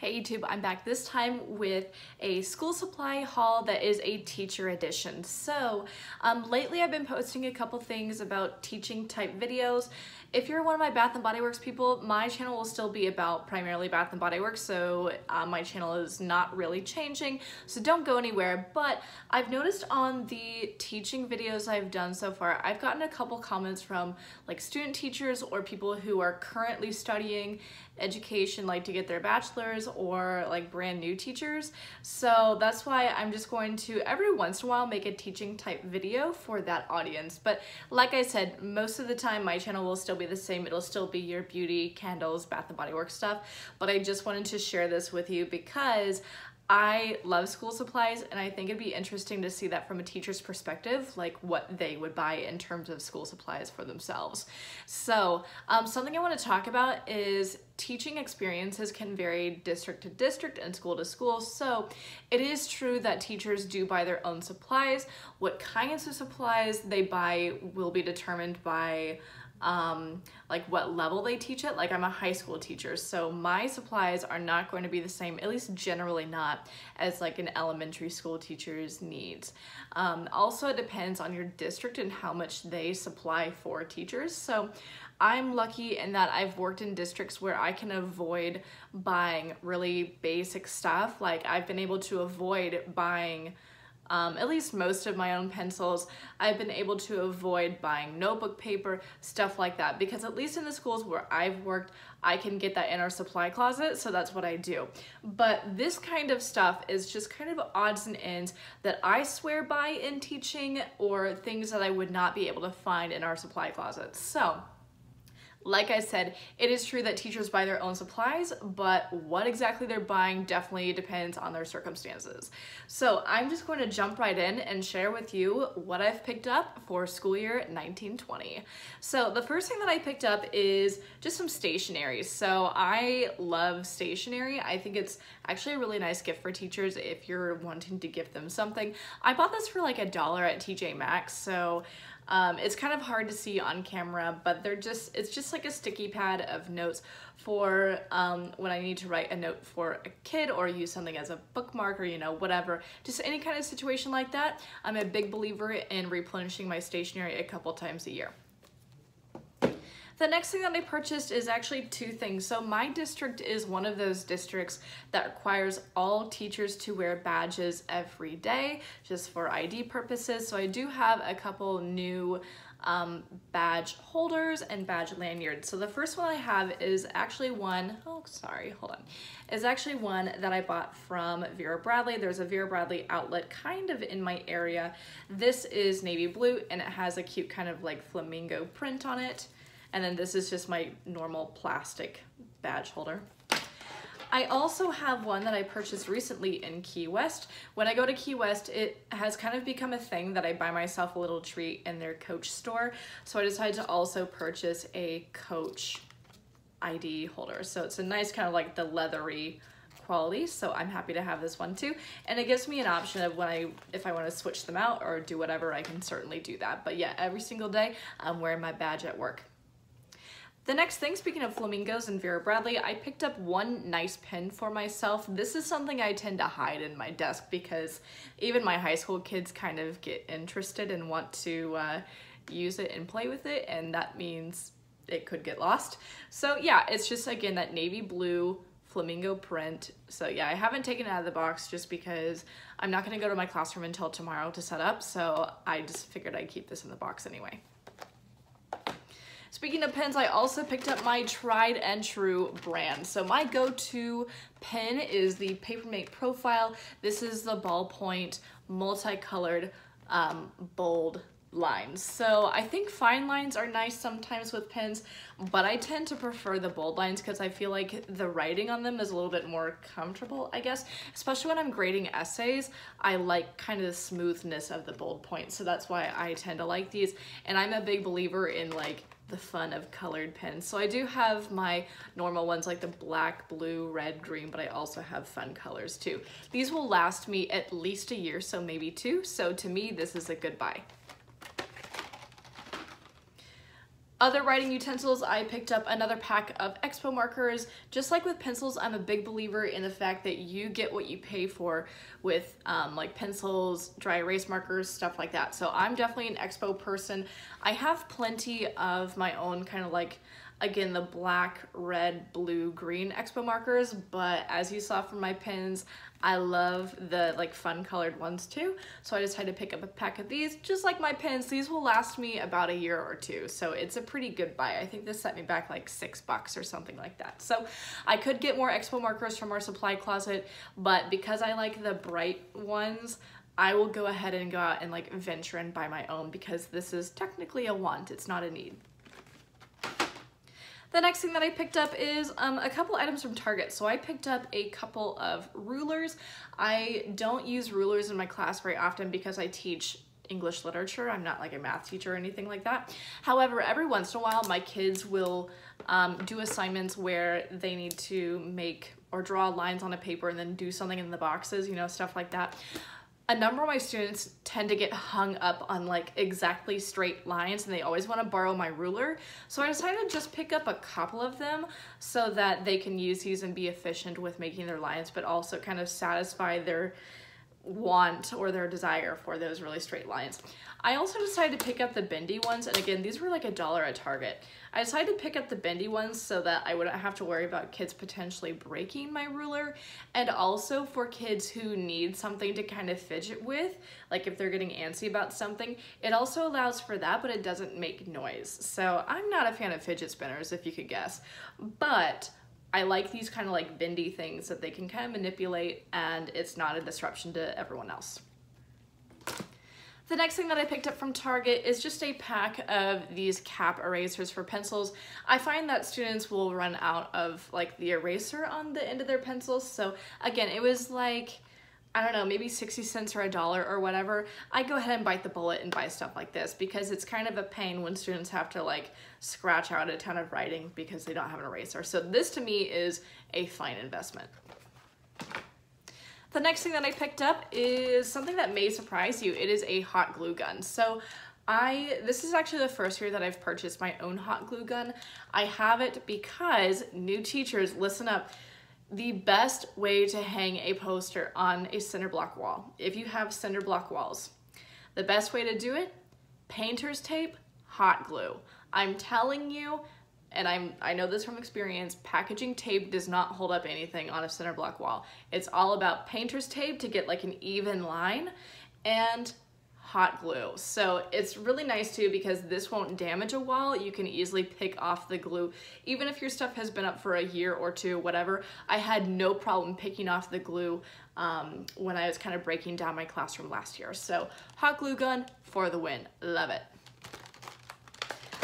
Hey YouTube, I'm back this time with a school supply haul that is a teacher edition. So lately I've been posting a couple things about teaching type videos. If you're one of my Bath & Body Works people, my channel will still be about primarily Bath & Body Works, so my channel is not really changing, so don't go anywhere. But I've noticed on the teaching videos I've done so far, I've gotten a couple comments from like student teachers or people who are currently studying education, like to get their bachelor's, or like brand new teachers. So that's why I'm just going to every once in a while make a teaching type video for that audience. But like I said, most of the time my channel will still be the same. It'll still be your beauty, candles, Bath & Body Works stuff. But I just wanted to share this with you because I love school supplies, and I think it'd be interesting to see that from a teacher's perspective, like what they would buy in terms of school supplies for themselves. So something I want to talk about is teaching experiences can vary district to district and school to school. So it is true that teachers do buy their own supplies. What kinds of supplies they buy will be determined by like what level they teach at. Like I'm a high school teacher, so my supplies are not going to be the same, at least generally not, as like an elementary school teacher's needs. Also, it depends on your district and how much they supply for teachers. So I'm lucky in that I've worked in districts where I can avoid buying really basic stuff. Like I've been able to avoid buying at least most of my own pencils. I've been able to avoid buying notebook paper, stuff like that, because at least in the schools where I've worked, I can get that in our supply closet, so that's what I do. But this kind of stuff is just kind of odds and ends that I swear by in teaching, or things that I would not be able to find in our supply closet. So like I said, it is true that teachers buy their own supplies, but what exactly they're buying definitely depends on their circumstances. So I'm just going to jump right in and share with you what I've picked up for school year 1920. So the first thing that I picked up is just some stationery. So I love stationery. I think it's actually a really nice gift for teachers if you're wanting to gift them something. I bought this for like $1 at TJ Maxx, so it's kind of hard to see on camera, but it's just like a sticky pad of notes for when I need to write a note for a kid or use something as a bookmark, or whatever, just any kind of situation like that. I'm a big believer in replenishing my stationery a couple times a year. The next thing that I purchased is actually two things. So my district is one of those districts that requires all teachers to wear badges every day, just for ID purposes. So I do have a couple new badge holders and badge lanyards. So the first one I have is actually one that I bought from Vera Bradley. There's a Vera Bradley outlet kind of in my area. This is navy blue, and it has a cute kind of like flamingo print on it. And then this is just my normal plastic badge holder. I also have one that I purchased recently in Key West. When I go to Key West, it has kind of become a thing that I buy myself a little treat in their Coach store. So I decided to also purchase a Coach ID holder. So it's a nice kind of like the leathery quality, so I'm happy to have this one too. And it gives me an option of if I want to switch them out or do whatever, I can certainly do that. But yeah, every single day I'm wearing my badge at work. The next thing, speaking of flamingos and Vera Bradley, I picked up one nice pen for myself. This is something I tend to hide in my desk because even my high school kids kind of get interested and want to use it and play with it, and that means it could get lost. So yeah, it's just, again, that navy blue flamingo print. So yeah, I haven't taken it out of the box just because I'm not going to go to my classroom until tomorrow to set up, so I just figured I'd keep this in the box anyway. Speaking of pens, I also picked up my tried and true brand. So my go-to pen is the Papermate Profile. This is the ballpoint multicolored bold lines. So I think fine lines are nice sometimes with pens, but I tend to prefer the bold lines because I feel like the writing on them is a little bit more comfortable, I guess. Especially when I'm grading essays, I like kind of the smoothness of the bold point. So that's why I tend to like these. And I'm a big believer in like the fun of colored pens. So I do have my normal ones like the black, blue, red, green, but I also have fun colors too. These will last me at least a year, so maybe two. So to me, this is a good buy. Other writing utensils, I picked up another pack of Expo markers. Just like with pencils, I'm a big believer in the fact that you get what you pay for with like pencils, dry erase markers, stuff like that. So I'm definitely an Expo person. I have plenty of my own kind of like, again, the black, red, blue, green Expo markers, but as you saw from my pins, I love the like fun colored ones too. So I decided to pick up a pack of these. Just like my pins, these will last me about a year or two. So it's a pretty good buy. I think this set me back like $6 or something like that. So I could get more Expo markers from our supply closet, but because I like the bright ones, I will go ahead and go out and like venture and buy my own because this is technically a want, it's not a need. The next thing that I picked up is a couple items from Target. So I picked up a couple of rulers. I don't use rulers in my class very often because I teach English literature. I'm not like a math teacher or anything like that. However, every once in a while, my kids will do assignments where they need to make or draw lines on a paper and then do something in the boxes, you know, stuff like that. A number of my students tend to get hung up on like exactly straight lines and they always want to borrow my ruler. So I decided to just pick up a couple of them so that they can use these and be efficient with making their lines, but also kind of satisfy their want or their desire for those really straight lines. I also decided to pick up the bendy ones, and again, these were like $1 at Target. I decided to pick up the bendy ones so that I wouldn't have to worry about kids potentially breaking my ruler, and also for kids who need something to kind of fidget with, like if they're getting antsy about something, it also allows for that, but it doesn't make noise. So I'm not a fan of fidget spinners, if you could guess, but I like these kind of like bendy things that they can kind of manipulate and it's not a disruption to everyone else. The next thing that I picked up from Target is just a pack of these cap erasers for pencils. I find that students will run out of like the eraser on the end of their pencils. So again, it was like, I don't know, maybe 60 cents or $1 or whatever. I go ahead and bite the bullet and buy stuff like this because it's kind of a pain when students have to like scratch out a ton of writing because they don't have an eraser. So this to me is a fine investment. The next thing that I picked up is something that may surprise you. It is a hot glue gun. So this is actually the first year that I've purchased my own hot glue gun. I have it because, new teachers, listen up, the best way to hang a poster on a cinder block wall, if you have cinder block walls, the best way to do it, painter's tape, hot glue. I'm telling you, and I know this from experience, packaging tape does not hold up anything on a cinder block wall. It's all about painter's tape to get like an even line and hot glue. So it's really nice too because this won't damage a wall. You can easily pick off the glue. Even if your stuff has been up for a year or two, whatever, I had no problem picking off the glue when I was kind of breaking down my classroom last year. So hot glue gun for the win. Love it.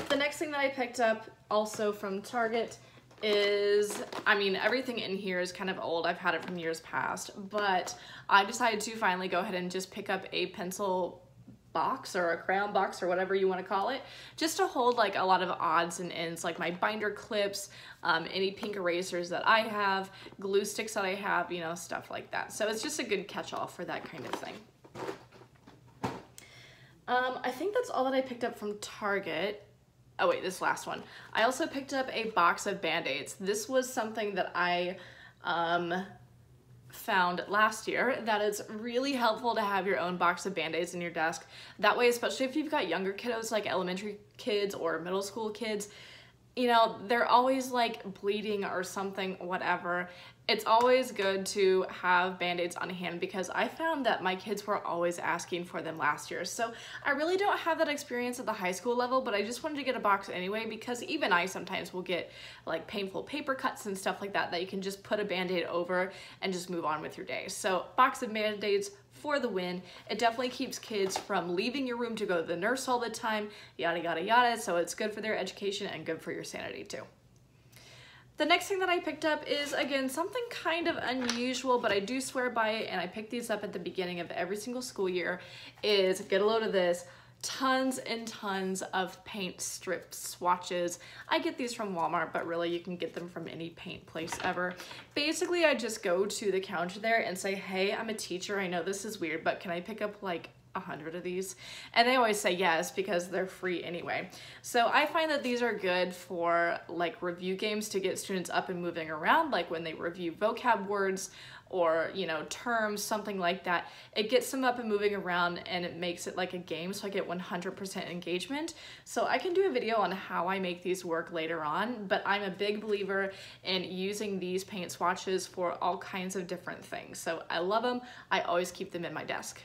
The next thing that I picked up also from Target is, I mean, everything in here is kind of old. I've had it from years past, but I decided to finally go ahead and just pick up a pencil box or a crayon box or whatever you want to call it, just to hold like a lot of odds and ends, like my binder clips, any pink erasers that I have, glue sticks that I have, you know, stuff like that. So it's just a good catch-all for that kind of thing. I think that's all that I picked up from Target. Oh wait, this last one. I also picked up a box of Band-Aids. This was something that I found last year that it's really helpful to have your own box of Band-Aids in your desk. That way, especially if you've got younger kiddos like elementary kids or middle school kids, you know, they're always like bleeding or something, whatever. It's always good to have Band-Aids on hand because I found that my kids were always asking for them last year. So I really don't have that experience at the high school level, but I just wanted to get a box anyway because even I sometimes will get like painful paper cuts and stuff like that that you can just put a Band-Aid over and just move on with your day. So box of Band-Aids for the win. It definitely keeps kids from leaving your room to go to the nurse all the time, yada, yada, yada. So it's good for their education and good for your sanity too. The next thing that I picked up is, again, something kind of unusual, but I do swear by it, and I pick these up at the beginning of every single school year, is, get a load of this, tons and tons of paint strip swatches. I get these from Walmart, but really you can get them from any paint place ever. Basically, I just go to the counter there and say, hey, I'm a teacher, I know this is weird, but can I pick up like 100 of these, and they always say yes because they're free anyway. So I find that these are good for like review games to get students up and moving around, like when they review vocab words or, you know, terms, something like that. It gets them up and moving around and it makes it like a game, so I get 100% engagement. So I can do a video on how I make these work later on, but I'm a big believer in using these paint swatches for all kinds of different things. So I love them. I always keep them in my desk.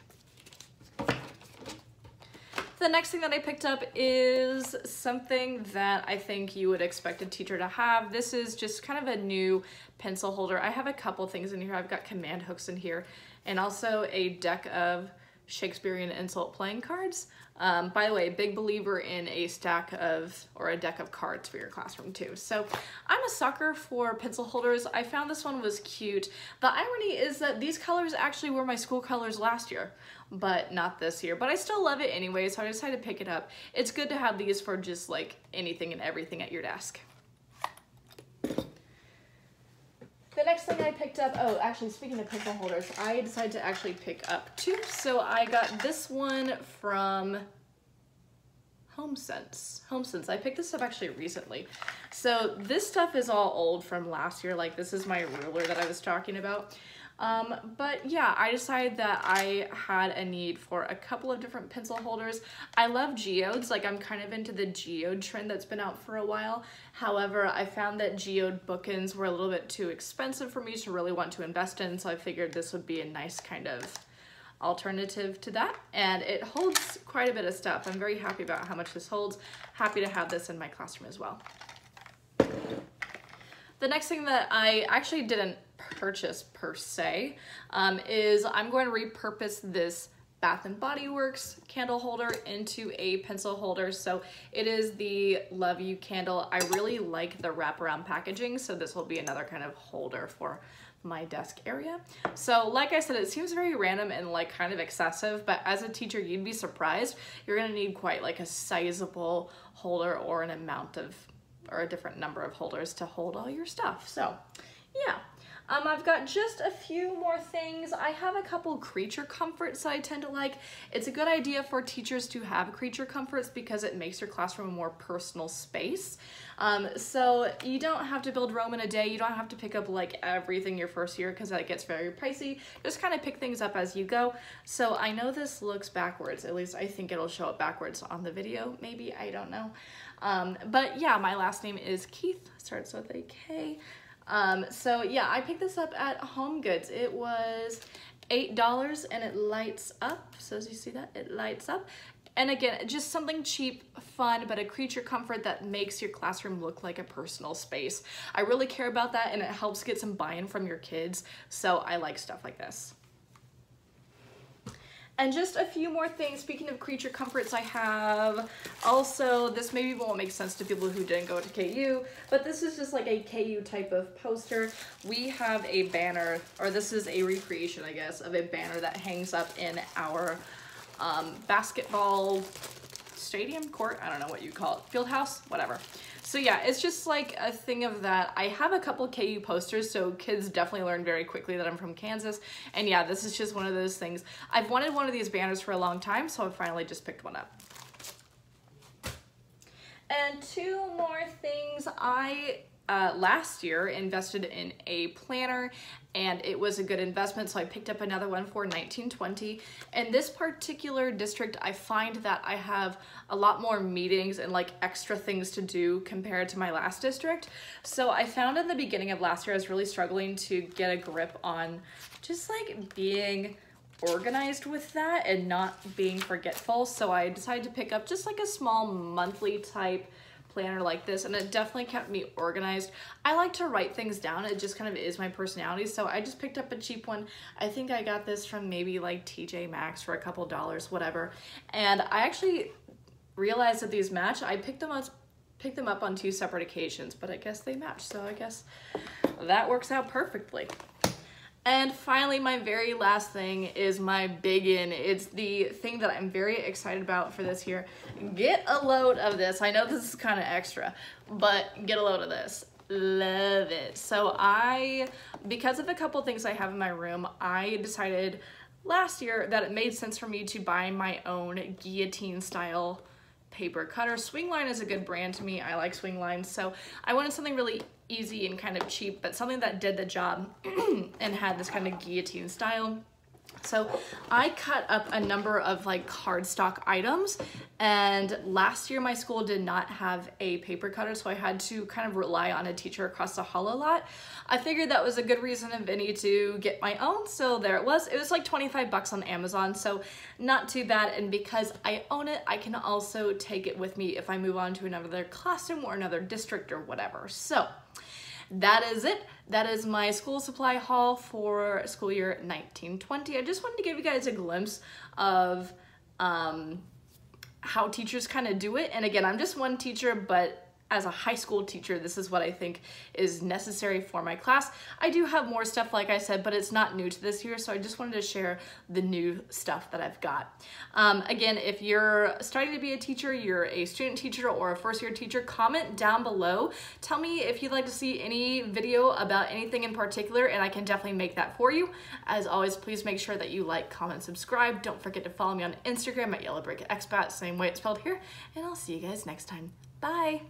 The next thing that I picked up is something that I think you would expect a teacher to have. This is just kind of a new pencil holder. I have a couple things in here. I've got command hooks in here and also a deck of Shakespearean insult playing cards. By the way, big believer in a stack of, or a deck of cards for your classroom too. So I'm a sucker for pencil holders. I found this one was cute. The irony is that these colors actually were my school colors last year, but not this year. But I still love it anyway, so I decided to pick it up. It's good to have these for just like anything and everything at your desk. The next thing I picked up, oh, actually, speaking of pencil holders, I decided to actually pick up two. So I got this one from HomeSense. I picked this up actually recently. So this stuff is all old from last year. Like this is my ruler that I was talking about. But yeah, I decided that I had a need for a couple of different pencil holders. I love geodes, like I'm kind of into the geode trend that's been out for a while. However, I found that geode bookends were a little bit too expensive for me to really want to invest in, so I figured this would be a nice kind of alternative to that. And it holds quite a bit of stuff. I'm very happy about how much this holds. Happy to have this in my classroom as well. The next thing that I actually didn't purchase per se is I'm going to repurpose this Bath & Body Works candle holder into a pencil holder. So it is the Love You candle. I really like the wraparound packaging, so this will be another kind of holder for my desk area. So like I said, it seems very random and like kind of excessive, but as a teacher, you'd be surprised. You're gonna need quite like a sizable holder or an amount of, or a different number of holders to hold all your stuff. So yeah. I've got just a few more things. I have a couple creature comforts that I tend to like. It's a good idea for teachers to have creature comforts because it makes your classroom a more personal space. So you don't have to build Rome in a day. You don't have to pick up like everything your first year because that gets very pricey. Just kind of pick things up as you go. So I know this looks backwards. At least I think it'll show up backwards on the video. Maybe, I don't know. But yeah, my last name is Keith. Starts with a K. So yeah, I picked this up at HomeGoods. It was $8 and it lights up. So as you see that, it lights up. And again, just something cheap, fun, but a creature comfort that makes your classroom look like a personal space. I really care about that and it helps get some buy-in from your kids. So I like stuff like this. And just a few more things. Speaking of creature comforts, I have also, this maybe won't make sense to people who didn't go to KU, but this is just like a KU type of poster. We have a banner, or this is a recreation, I guess, of a banner that hangs up in our basketball stadium, court, I don't know what you call it, field house, whatever. So yeah, it's just like a thing of that. I have a couple KU posters, so kids definitely learn very quickly that I'm from Kansas. And yeah, this is just one of those things. I've wanted one of these banners for a long time, so I finally just picked one up. And two more things. I last year invested in a planner and it was a good investment, so I picked up another one for 1920. In this particular district, I find that I have a lot more meetings and like extra things to do compared to my last district. So I found in the beginning of last year I was really struggling to get a grip on just like being organized with that and not being forgetful. So I decided to pick up just like a small monthly type planner like this, and it definitely kept me organized. I like to write things down. It just kind of is my personality, so I just picked up a cheap one. I think I got this from maybe like TJ Maxx for a couple dollars, whatever. And I actually realized that these match. I picked them up on 2 separate occasions, but I guess they match, so I guess that works out perfectly. And finally, my very last thing is my big in. It's the thing that I'm very excited about for this year. Get a load of this. I know this is kind of extra, but get a load of this. Love it. So because of a couple things I have in my room, I decided last year that it made sense for me to buy my own guillotine style paper cutter. Swingline is a good brand to me. I like Swingline, so I wanted something really easy and kind of cheap, but something that did the job and had this kind of guillotine style. So I cut up a number of like cardstock items, and last year my school did not have a paper cutter, so I had to kind of rely on a teacher across the hall a lot. I figured that was a good reason of any to get my own, so there it was. It was like 25 bucks on Amazon, so not too bad, and because I own it, I can also take it with me if I move on to another classroom or another district or whatever. So that is it. That is my school supply haul for school year 1920. I just wanted to give you guys a glimpse of how teachers kind of do it. And again, I'm just one teacher, but as a high school teacher, this is what I think is necessary for my class. I do have more stuff, like I said, but it's not new to this year, so I just wanted to share the new stuff that I've got. Again, if you're starting to be a teacher, you're a student teacher or a first-year teacher, comment down below. Tell me if you'd like to see any video about anything in particular, and I can definitely make that for you. As always, please make sure that you like, comment, subscribe. Don't forget to follow me on Instagram at YellowBrickExpat, same way it's spelled here, and I'll see you guys next time. Bye!